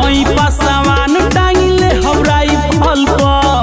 हई पासवान टांगिले हवराई फल पर।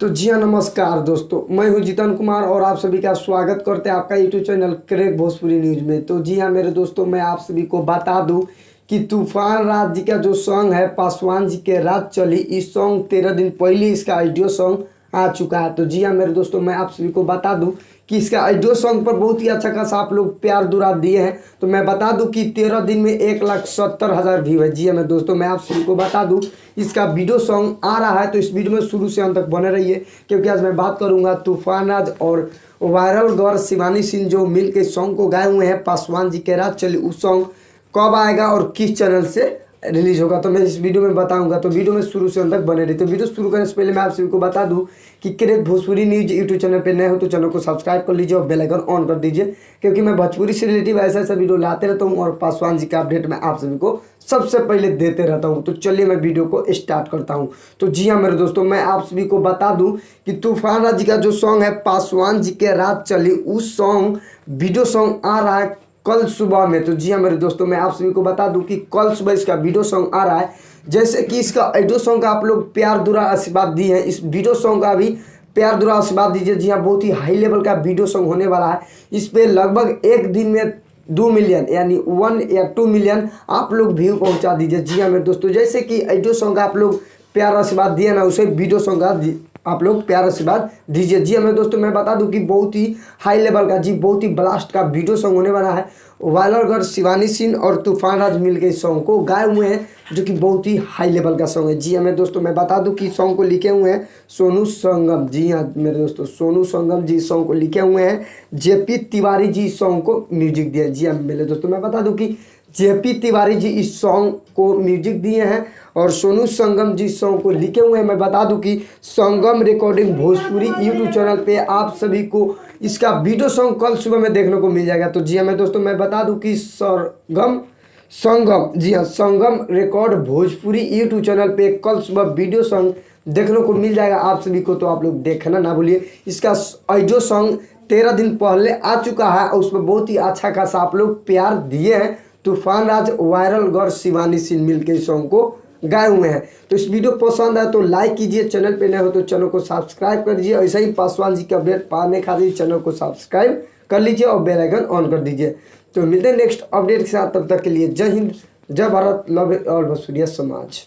तो जी हाँ, नमस्कार दोस्तों, मैं हूँ जितन कुमार और आप सभी का स्वागत करते हैं आपका YouTube channel crack Bhojpuri news में। तो जी हाँ मेरे दोस्तों, मैं आप सभी को बता दूं कि तूफान राज जी का जो सॉन्ग है पासवान जी के रात चली, इस सॉन्ग 13 दिन पहले इसका ऑडियो सॉन्ग आ चुका है। तो जी हाँ मेरे दोस्तों, मैं आप सभी को बता दूं कि इसका ऑडियो सॉन्ग पर बहुत ही अच्छा खासा आप लोग प्यार दुरार दिए हैं। तो मैं बता दूं कि 13 दिन में 1,70,000 व्यू है। जी हाँ मेरे दोस्तों, मैं आप सभी को बता दूं इसका वीडियो सॉन्ग आ रहा है, तो इस वीडियो में शुरू से अंत तक बने रहिए, क्योंकि आज मैं बात करूंगा तूफान राज और वायरल गर्ल शिवानी सिंह जो मिल के सॉन्ग को गाए हुए हैं पासवान जी के रात चली, उस सॉन्ग कब आएगा और किस चैनल से रिलीज होगा, तो मैं इस वीडियो में बताऊंगा। तो वीडियो में शुरू से अंत तक बने रही। तो वीडियो शुरू करने से पहले मैं आप सभी को बता दूं कि crack Bhojpuri news YouTube channel पे नए हो तो चैनल को सब्सक्राइब कर लीजिए और बेल आइकन ऑन कर दीजिए, क्योंकि मैं भोजपुरी से रिलेटिव ऐसा ऐसा वीडियो लाते रहता हूँ और पासवान जी का अपडेट मैं आप सभी को सबसे पहले देते रहता हूँ। तो चलिए मैं वीडियो को स्टार्ट करता हूँ। तो जी हाँ मेरे दोस्तों, मैं आप सभी को बता दूं कि तूफान राज जी का जो सॉन्ग है पासवान जी के रात चली, उस सॉन्ग वीडियो सॉन्ग आ रहा है कल सुबह में। तो जी हाँ मेरे दोस्तों, मैं आप सभी को बता दूं कि कल सुबह इसका वीडियो सॉन्ग आ रहा है। जैसे कि इसका ऑडियो सॉन्ग का आप लोग प्यार दुरा आशीर्वाद दिए हैं, इस वीडियो सॉन्ग का भी प्यार दुरा आशीर्वाद दीजिए। जी हाँ, बहुत ही हाई लेवल का वीडियो सॉन्ग होने वाला है। इस पर लगभग एक दिन में 2 मिलियन यानी 1 या 2 मिलियन आप लोग व्यू पहुंचा दीजिए। जी हाँ मेरे दोस्तों, जैसे कि ऑडियो सॉन्ग का आप लोग प्यार आशीर्वाद दिए ना, उसे वीडियो सॉन्ग का आप लोग प्यार आशीर्वाद दीजिए। जी हाँ मेरे दोस्तों, मैं बता दूं कि बहुत ही हाई लेवल का बहुत ही ब्लास्ट का वीडियो सॉन्ग होने वाला है। वायरल गर्ल शिवानी सिंह और तूफान राज मिल के सॉन्ग को गाए हुए हैं, जो कि बहुत ही हाई लेवल का सॉन्ग है। जी हाँ मेरे दोस्तों, मैं बता दूं कि सॉन्ग को लिखे हुए हैं सोनू संगम। जी हाँ मेरे दोस्तों, सोनू संगम जी सॉन्ग को लिखे हुए हैं। जेपी तिवारी जी सॉन्ग को म्यूजिक दिया। जी हाँ मेरे दोस्तों, मैं बता दूं कि जेपी तिवारी जी इस सॉन्ग को म्यूजिक दिए हैं और सोनू संगम जी सॉन्ग को लिखे हुए हैं। मैं बता दूं कि संगम रिकॉर्डिंग भोजपुरी यूट्यूब चैनल पे आप सभी को इसका वीडियो सॉन्ग कल सुबह में देखने को मिल जाएगा। तो जी हाँ मेरे दोस्तों, मैं बता दूं कि संगम जी हाँ संगम रिकॉर्ड भोजपुरी यूट्यूब चैनल पे कल सुबह वीडियो सॉन्ग देखने को मिल जाएगा आप सभी को। तो आप लोग देखना ना भूलिए। इसका ऑडियो सॉन्ग 13 दिन पहले आ चुका है और उसमें बहुत ही अच्छा खासा आप लोग प्यार दिए हैं। तूफान राज वायरल गर्ल शिवानी सिंह मिल के सॉन्ग को गाए हुए हैं। तो इस वीडियो पसंद आए तो लाइक कीजिए, चैनल पे नए हो तो चैनल को सब्सक्राइब कर दीजिए। ऐसा ही पासवान जी का अपडेट पाने खातिर चैनल को सब्सक्राइब कर लीजिए और बेल आइकन ऑन कर दीजिए। तो मिलते हैं नेक्स्ट अपडेट के साथ, तब तक के लिए जय हिंद, जय भारत, लव और भोजपुरिया समाज।